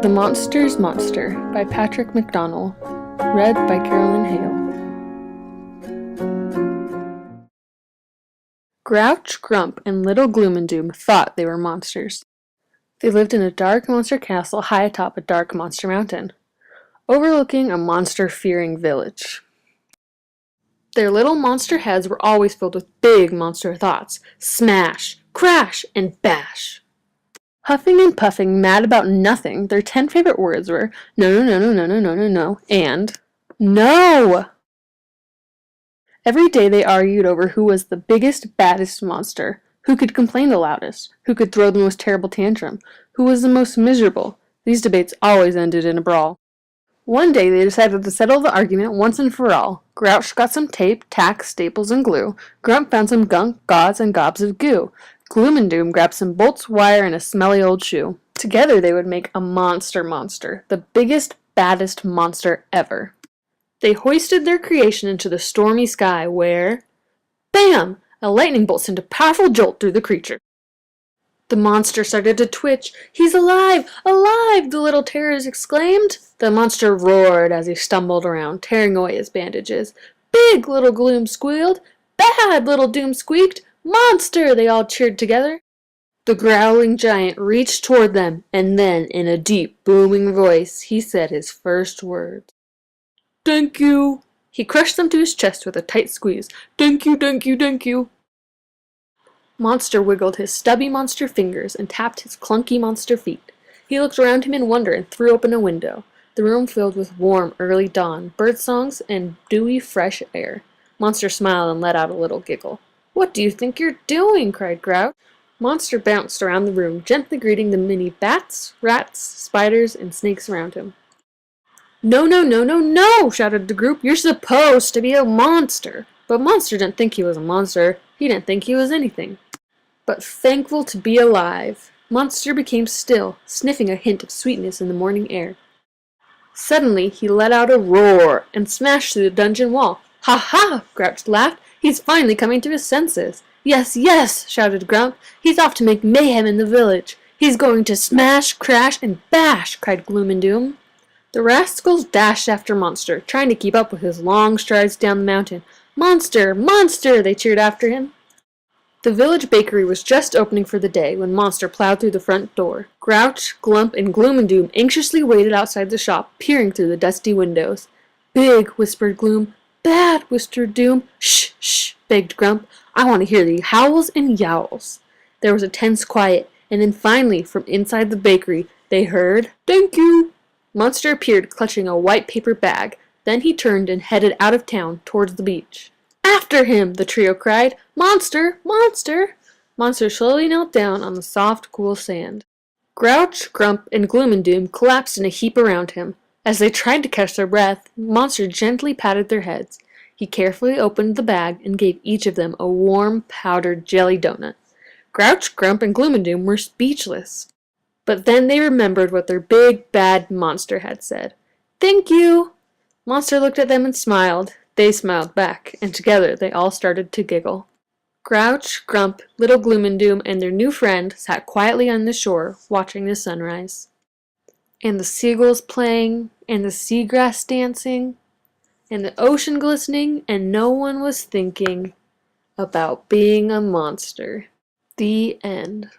The Monster's Monster by Patrick McDonnell. Read by Carolyn Hale. Grouch, Grump, and Little Gloom and Doom thought they were monsters. They lived in a dark monster castle high atop a dark monster mountain, overlooking a monster-fearing village. Their little monster heads were always filled with big monster thoughts: smash, crash, and bash. Huffing and puffing, mad about nothing, their 10 favorite words were no, no, no, no, no, no, no, no, no, and no! Every day they argued over who was the biggest, baddest monster, who could complain the loudest, who could throw the most terrible tantrum, who was the most miserable. These debates always ended in a brawl. One day they decided to settle the argument once and for all. Grouch got some tape, tack, staples, and glue. Grump found some gunk, gauze, and gobs of goo. Gloom and Doom grabbed some bolts, wire, and a smelly old shoe. Together they would make a monster, the biggest, baddest monster ever. They hoisted their creation into the stormy sky where, bam! A lightning bolt sent a powerful jolt through the creature. The monster started to twitch. "He's alive! Alive!" the little terrors exclaimed. The monster roared as he stumbled around, tearing away his bandages. "Big!" Little Gloom squealed. "Bad!" Little Doom squeaked. "Monster!" they all cheered together. The growling giant reached toward them, and then, in a deep, booming voice, he said his first words. "Thank you!" He crushed them to his chest with a tight squeeze. "Thank you, thank you, thank you!" Monster wiggled his stubby monster fingers and tapped his clunky monster feet. He looked around him in wonder and threw open a window. The room filled with warm, early dawn, bird songs, and dewy, fresh air. Monster smiled and let out a little giggle. "What do you think you're doing?" cried Grouch. Monster bounced around the room, gently greeting the many bats, rats, spiders, and snakes around him. "No, no, no, no, no!" shouted the group. "You're supposed to be a monster!" But Monster didn't think he was a monster. He didn't think he was anything but thankful to be alive. Monster became still, sniffing a hint of sweetness in the morning air. Suddenly, he let out a roar and smashed through the dungeon wall. "Ha ha!" Grouch laughed. "He's finally coming to his senses." "Yes, yes!" shouted Grump. "He's off to make mayhem in the village. He's going to smash, crash, and bash!" cried Gloom and Doom. The rascals dashed after Monster, trying to keep up with his long strides down the mountain. "Monster! Monster!" they cheered after him. The village bakery was just opening for the day when Monster plowed through the front door. Grouch, Glump, and Gloom and Doom anxiously waited outside the shop, peering through the dusty windows. "Big!" whispered Gloom. "Bad!" whispered Doom. "Shh! Shh!" begged Grump. "I want to hear the howls and yowls." There was a tense quiet, and then finally, from inside the bakery, they heard, "Thank you!" Monster appeared clutching a white paper bag. Then he turned and headed out of town towards the beach. "After him!" the trio cried. "Monster! Monster!" Monster slowly knelt down on the soft, cool sand. Grouch, Grump, and Gloom and Doom collapsed in a heap around him. As they tried to catch their breath, Monster gently patted their heads. He carefully opened the bag and gave each of them a warm, powdered jelly donut. Grouch, Grump, and Gloom and Doom were speechless. But then they remembered what their big, bad monster had said. "Thank you!" Monster looked at them and smiled. They smiled back, and together they all started to giggle. Grouch, Grump, Little Gloom and Doom, and their new friend sat quietly on the shore, watching the sunrise. And the seagulls playing, and the seagrass dancing, and the ocean glistening, and no one was thinking about being a monster. The end.